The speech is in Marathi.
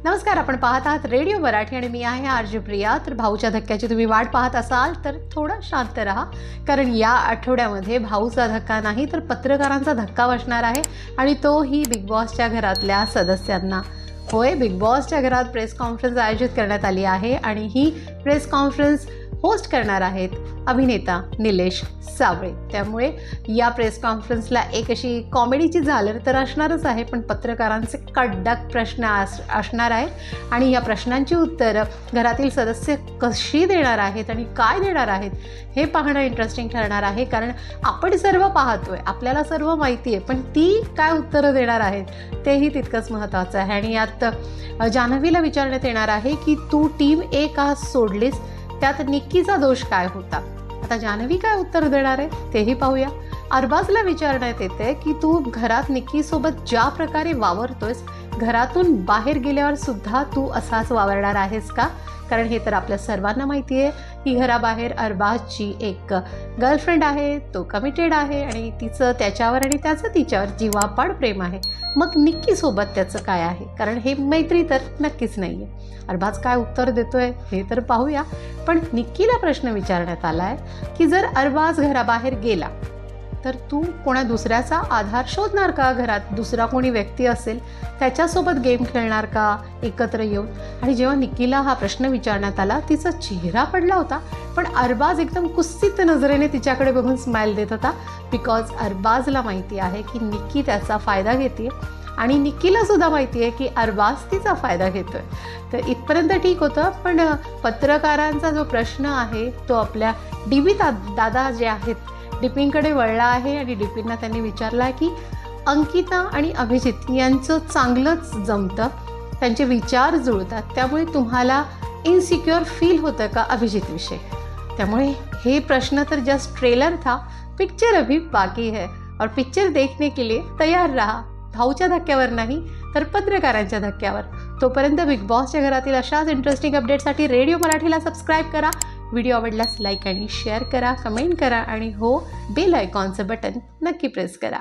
नमस्कार, आपण पाहत आहात रेडिओ मराठी आणि मी आहे आरजे प्रिया। तर भाऊच्या धक्क्याची तुम्ही वाट पाहत असाल तर थोडं शांत राहा, कारण या आठवड्यामध्ये भाऊचा धक्का नाही तर पत्रकारांचा धक्का बसणार आहे आणि तोही बिग बॉसच्या घरातल्या सदस्यांना। होय, बिग बॉसच्या घरात प्रेस कॉन्फरन्स आयोजित करण्यात आली आहे आणि ही प्रेस कॉन्फरन्स होस्ट करणार आहेत अभिनेता निलेश साबळे। त्यामुळे या प्रेस कॉन्फरन्सला एक अशी कॉमेडीची झालर तर असणारच आहे, पण पत्रकारांचे कडक प्रश्न असणार आहेत आणि या प्रश्नांची उत्तरं घरातील सदस्य कशी देणार आहेत आणि काय देणार आहेत हे पाहणं इंटरेस्टिंग ठरणार आहे। कारण आपण सर्व पाहतोय, आपल्याला सर्व माहिती आहे, पण ती काय उत्तरं देणार आहेत तेही तितकंच महत्त्वाचं आहे। आणि यात जान्हवीला विचारण्यात येणार आहे की तू टीम ए का सोडलीस, त्यात निक्कीचा दोष काय होता। आता जान्हवी काय उत्तर देणार आहे तेही पाहूया। अरबाजला विचारण्यात येते की तू घरात निक्कीसोबत ज्या प्रकारे वावरतोयस, घरातून बाहेर गेल्यावर सुद्धा तू असाच वावरणार आहेस का। कारण हे तर आपल्या सर्वांना माहिती आहे की घराबाहेर अरबाजची एक गर्लफ्रेंड आहे, तो कमिटेड आहे आणि तिचं त्याच्यावर आणि त्याचं तिच्यावर जीवापाड प्रेम आहे। मग निक्कीसोबत त्याचं काय आहे, कारण हे मैत्री तर नक्कीच नाही आहे। अरबाज काय उत्तर देतोय हे तर पाहूया। पण निक्कीला प्रश्न विचारण्यात आला आहे की जर अरबाज घराबाहेर गेला तर तू कोणा दुसऱ्याचा आधार शोधणार का, घरात दुसरा कोणी व्यक्ती असेल त्याच्यासोबत गेम खेळणार का एकत्र येऊन। आणि जेव्हा निक्कीला हा प्रश्न विचारण्यात आला तिचा चेहरा पडला होता, पण अरबाज एकदम कुत्सित नजरेने तिच्याकडे बघून स्माइल देत होता, बिकॉज अरबाजला माहिती आहे की निक्की त्याचा फायदा घेते आणि निक्कीला सुद्धा माहिती आहे की अरबाज तिचा फायदा घेतोय। तर इथपर्यंत ठीक होतं, पण पत्रकारांचा जो प्रश्न आहे तो आपल्या डीबी दादा जे आहेत डिपिनकडे वळला आहे आणि डिपिनना त्यांनी विचारला की अंकिता आणि अभिजित यांचं चांगलंच जमतं, त्यांचे विचार जुळतात, त्यामुळे तुम्हाला इनसिक्योर फील होतं का अभिजितविषयी। त्यामुळे हे प्रश्न तर जस्ट ट्रेलर था, पिक्चर अभी बाकी है और पिक्चर देखने के लिए तैयार रहा। भाऊच्या धक्क्यावर नाही तर पत्रकारांच्या धक्क्यावर। तोपर्यंत बिग बॉसच्या घरातील अशाच इंटरेस्टिंग अपडेट्ससाठी रेडिओ मराठीला सबस्क्राईब करा। व्हिडिओ आवडल्यास लाईक आणि शेअर करा, कमेंट करा आणि हो, बेल आयकॉनचं बटन नक्की प्रेस करा।